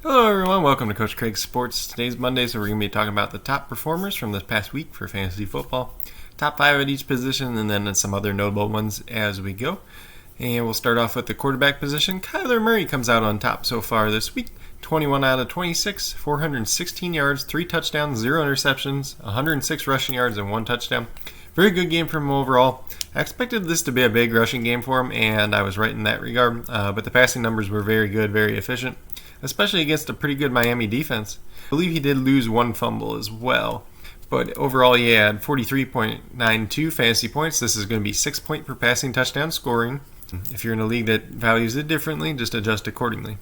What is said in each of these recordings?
Hello everyone, welcome to Coach Craig's Sports. Today's Monday, so we're going to be talking about the top performers from this past week for fantasy football. Top 5 at each position, and then some other notable ones as we go. And we'll start off with the quarterback position. Kyler Murray comes out on top so far this week. 21 out of 26, 416 yards, 3 touchdowns, 0 interceptions, 106 rushing yards, and 1 touchdown. Very good game for him overall. I expected this to be a big rushing game for him, and I was right in that regard. But the passing numbers were very good, very efficient, especially against a pretty good Miami defense. I believe he did lose 1 fumble as well. But overall, he had 43.92 fantasy points. This is going to be 6 point per passing touchdown scoring. If you're in a league that values it differently, just adjust accordingly.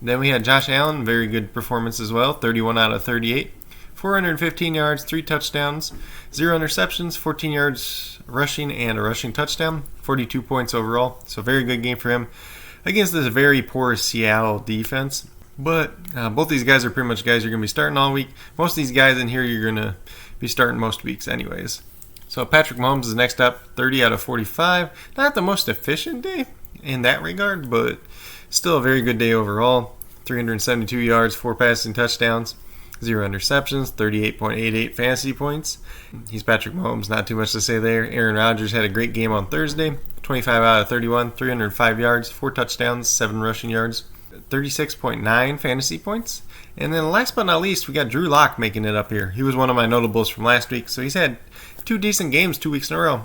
Then we had Josh Allen, very good performance as well, 31 out of 38. 415 yards, 3 touchdowns, 0 interceptions, 14 yards rushing, and a rushing touchdown, 42 points overall. So very good game for him against this very poor Seattle defense. But both these guys are pretty much guys you're going to be starting all week. Most of these guys in here you're going to be starting most weeks anyways. So Patrick Mahomes is next up, 30 out of 45. Not the most efficient day in that regard, but still a very good day overall. 372 yards, 4 passing touchdowns, 0 interceptions, 38.88 fantasy points. He's Patrick Mahomes, not too much to say there. Aaron Rodgers had a great game on Thursday, 25 out of 31, 305 yards, 4 touchdowns, 7 rushing yards, 36.9 fantasy points. And then last but not least, we got Drew Lock making it up here. He was one of my notables from last week, so he's had 2 decent games 2 weeks in a row.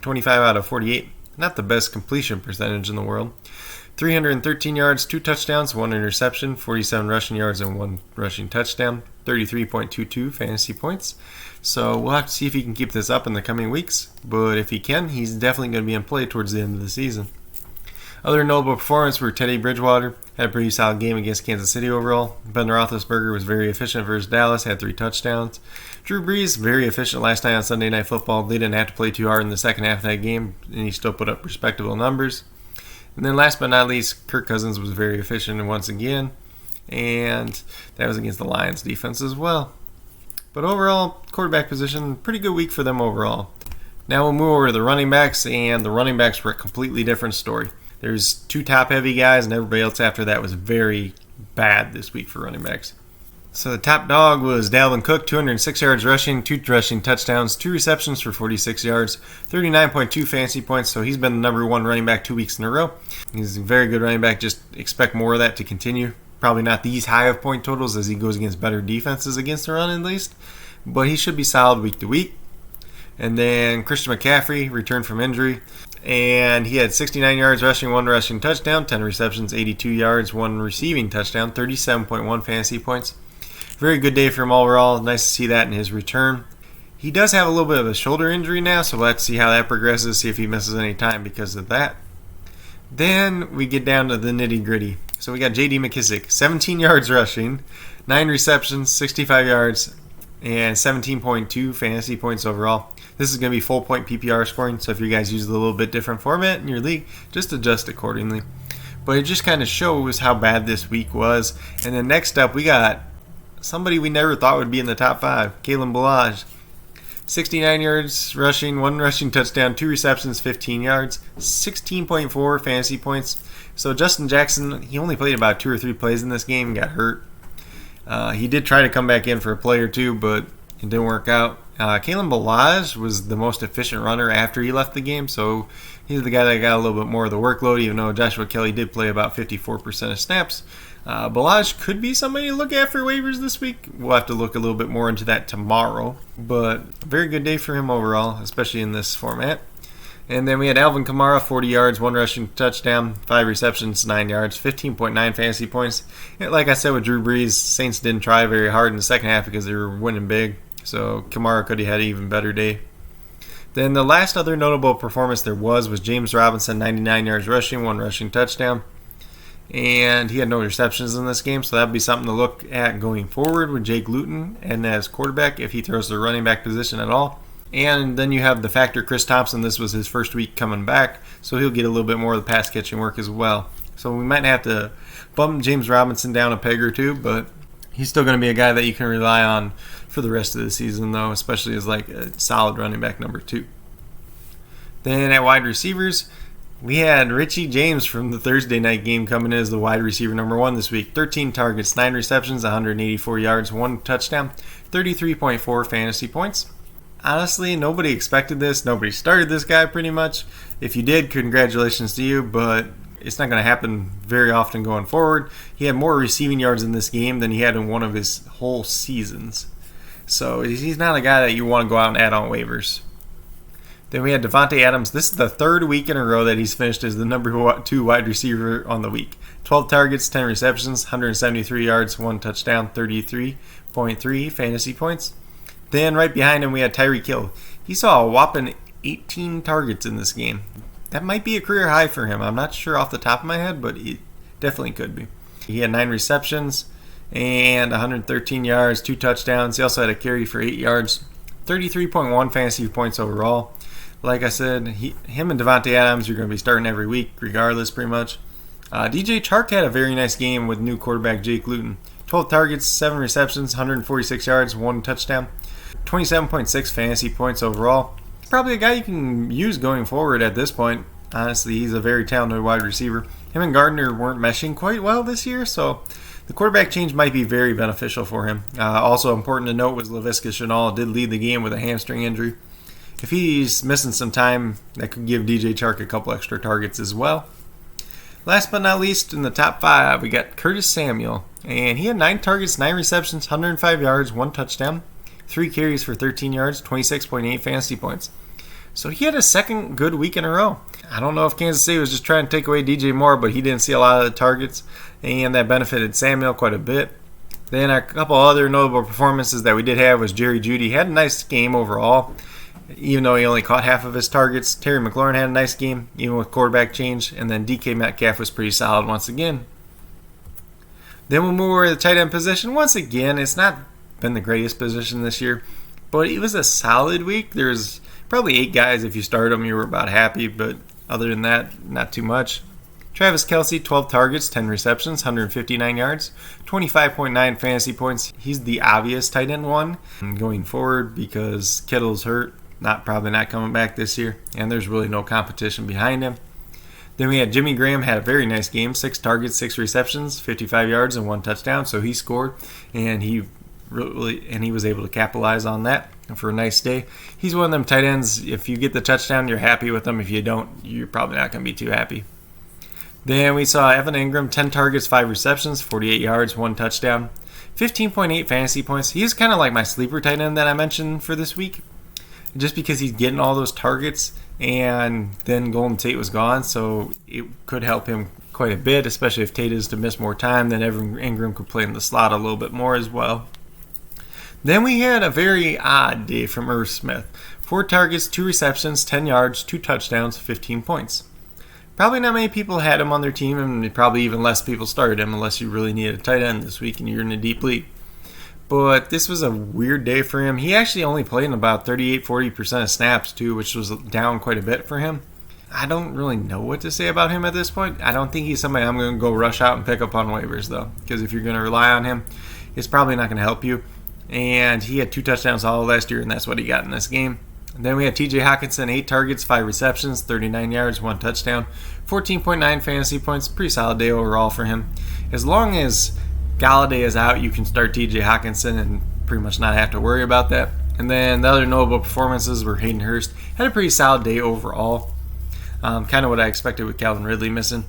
25 out of 48, not the best completion percentage in the world. 313 yards, 2 touchdowns, 1 interception, 47 rushing yards, and 1 rushing touchdown, 33.22 fantasy points. So we'll have to see if he can keep this up in the coming weeks. But if he can, he's definitely going to be in play towards the end of the season. Other notable performance were Teddy Bridgewater. Had a pretty solid game against Kansas City overall. Ben Roethlisberger was very efficient versus Dallas, had 3 touchdowns. Drew Brees, very efficient last night on Sunday Night Football. They didn't have to play too hard in the second half of that game, and he still put up respectable numbers. And then last but not least, Kirk Cousins was very efficient once again, and that was against the Lions defense as well. But overall, quarterback position, pretty good week for them overall. Now we'll move over to the running backs, and the running backs were a completely different story. There's 2 top-heavy guys, and everybody else after that was very bad this week for running backs. So the top dog was Dalvin Cook, 206 yards rushing, 2 rushing touchdowns, 2 receptions for 46 yards, 39.2 fantasy points. So he's been the number 1 running back 2 weeks in a row. He's a very good running back. Just expect more of that to continue. Probably not these high of point totals as he goes against better defenses against the run at least. But he should be solid week to week. And then Christian McCaffrey returned from injury. And he had 69 yards rushing, 1 rushing touchdown, 10 receptions, 82 yards, 1 receiving touchdown, 37.1 fantasy points. Very good day for him overall. Nice to see that in his return. He does have a little bit of a shoulder injury now, so let's see how that progresses, see if he misses any time because of that. Then we get down to the nitty-gritty. So we got J.D. Mckissick, 17 yards rushing, 9 receptions, 65 yards, and 17.2 fantasy points overall. This is going to be full point PPR scoring, so if you guys use a little bit different format in your league, just adjust accordingly. But it just kind of shows how bad this week was. And then next up, we got somebody we never thought would be in the top 5, Kalen Ballage. 69 yards rushing, 1 rushing touchdown, 2 receptions, 15 yards, 16.4 fantasy points. So Justin Jackson, he only played about 2 or 3 plays in this game, got hurt. He did try to come back in for a play or 2, but it didn't work out. Kalen Ballage was the most efficient runner after he left the game, so he's the guy that got a little bit more of the workload, even though Joshua Kelly did play about 54% of snaps. Ballage could be somebody to look at for waivers this week. We'll have to look a little bit more into that tomorrow. But very good day for him overall, especially in this format. And then we had Alvin Kamara, 40 yards, 1 rushing touchdown, 5 receptions, 9 yards, 15.9 fantasy points. And like I said with Drew Brees, Saints didn't try very hard in the second half because they were winning big. So Kamara could have had an even better day. Then the last other notable performance there was James Robinson, 99 yards rushing, 1 rushing touchdown. And he had no interceptions in this game, so that would be something to look at going forward with Jake Luton and as quarterback if he throws the running back position at all. And then you have the factor Chris Thompson. This was his first week coming back, so he'll get a little bit more of the pass catching work as well. So we might have to bump James Robinson down a peg or 2, but he's still going to be a guy that you can rely on for the rest of the season, though, especially as like a solid running back number 2. Then at wide receivers, We had Richie James from the Thursday night game coming in as the wide receiver number 1 this week. 13 targets, 9 receptions, 184 yards, 1 touchdown, 33.4 fantasy points. Honestly, nobody expected this. Nobody started this guy pretty much. If you did, congratulations to you, but it's not going to happen very often going forward. He had more receiving yards in this game than he had in one of his whole seasons. So he's not a guy that you want to go out and add on waivers. Then we had Davonte Adams. This is the 3rd week in a row that he's finished as the number 2 wide receiver on the week. 12 targets, 10 receptions, 173 yards, 1 touchdown, 33.3 fantasy points. Then right behind him we had Tyreek Hill. He saw a whopping 18 targets in this game. That might be a career high for him. I'm not sure off the top of my head, but it definitely could be. He had 9 receptions and 113 yards, 2 touchdowns. He also had a carry for 8 yards, 33.1 fantasy points overall. Like I said, him and Davonte Adams are going to be starting every week, regardless, pretty much. DJ Chark had a very nice game with new quarterback Jake Luton. 12 targets, 7 receptions, 146 yards, 1 touchdown, 27.6 fantasy points overall. Probably a guy you can use going forward at this point. Honestly, he's a very talented wide receiver. Him and Gardner weren't meshing quite well this year, so the quarterback change might be very beneficial for him. Also important to note was Laviska Shenault did lead the game with a hamstring injury. If he's missing some time, that could give DJ Chark a couple extra targets as well. Last but not least, in the top 5, we got Curtis Samuel. And he had 9 targets, 9 receptions, 105 yards, 1 touchdown, 3 carries for 13 yards, 26.8 fantasy points. So he had a second good week in a row. I don't know if Kansas City was just trying to take away DJ Moore, but he didn't see a lot of the targets, and that benefited Samuel quite a bit. Then a couple other notable performances that we did have was Jerry Judy. He had a nice game overall, even though he only caught half of his targets. Terry McLaurin had a nice game, even with quarterback change. And then DK Metcalf was pretty solid once again. Then we'll move over to the tight end position. Once again, it's not been the greatest position this year, but it was a solid week. There's probably 8 guys. If you started them, you were about happy, but other than that, not too much. Travis Kelce, 12 targets, 10 receptions, 159 yards, 25.9 fantasy points. He's the obvious tight end one going forward because Kittle's hurt. Probably not coming back this year, and there's really no competition behind him. Then we had Jimmy Graham, had a very nice game, 6 targets, 6 receptions, 55 yards, and 1 touchdown. So he scored, and he was able to capitalize on that for a nice day. He's one of them tight ends. If you get the touchdown, you're happy with him. If you don't, you're probably not going to be too happy. Then we saw Evan Ingram, 10 targets, 5 receptions, 48 yards, 1 touchdown, 15.8 fantasy points. He's kind of like my sleeper tight end that I mentioned for this week, just because he's getting all those targets, and then Golden Tate was gone, so it could help him quite a bit, especially if Tate is to miss more time. Then Evan Ingram could play in the slot a little bit more as well. Then we had a very odd day from Irv Smith. 4 targets, 2 receptions, 10 yards, 2 touchdowns, 15 points. Probably not many people had him on their team, and probably even less people started him unless you really needed a tight end this week and you're in a deep league. But this was a weird day for him. He actually only played in about 38-40% of snaps too, which was down quite a bit for him. I don't really know what to say about him at this point. I don't think he's somebody I'm going to go rush out and pick up on waivers though, because if you're going to rely on him, it's probably not going to help you. And he had 2 touchdowns all last year, and that's what he got in this game. And then we had TJ Hawkinson, 8 targets, 5 receptions, 39 yards, 1 touchdown, 14.9 fantasy points. Pretty solid day overall for him. As long as Galladay is out, you can start TJ Hawkinson and pretty much not have to worry about that. And then the other notable performances were Hayden Hurst. Had a pretty solid day overall. Kind of what I expected with Calvin Ridley missing.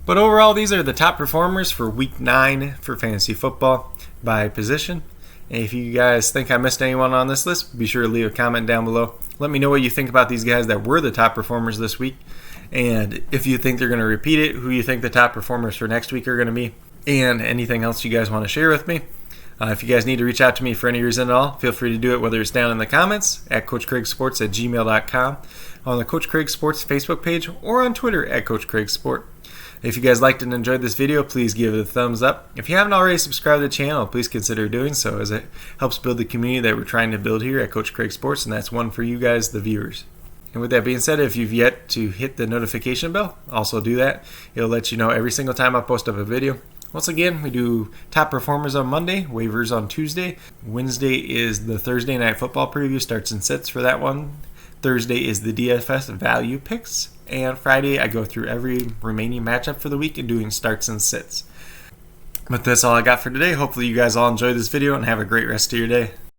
But overall, these are the top performers for Week 9 for fantasy football by position. And if you guys think I missed anyone on this list, be sure to leave a comment down below. Let me know what you think about these guys that were the top performers this week. And if you think they're going to repeat it, who you think the top performers for next week are going to be. And anything else you guys want to share with me. If you guys need to reach out to me for any reason at all, feel free to do it, whether it's down in the comments at CoachCraigSports@gmail.com, on the Coach Craig Sports Facebook page, or on Twitter at Coach Craig Sport. If you guys liked and enjoyed this video, please give it a thumbs up. If you haven't already subscribed to the channel, please consider doing so, as it helps build the community that we're trying to build here at Coach Craig Sports, and that's one for you guys, the viewers. And with that being said, if you've yet to hit the notification bell, also do that. It'll let you know every single time I post up a video. Once again, we do top performers on Monday, waivers on Tuesday. Wednesday is the Thursday night football preview, starts and sits for that one. Thursday is the DFS value picks. And Friday, I go through every remaining matchup for the week and doing starts and sits. But that's all I got for today. Hopefully you guys all enjoyed this video and have a great rest of your day.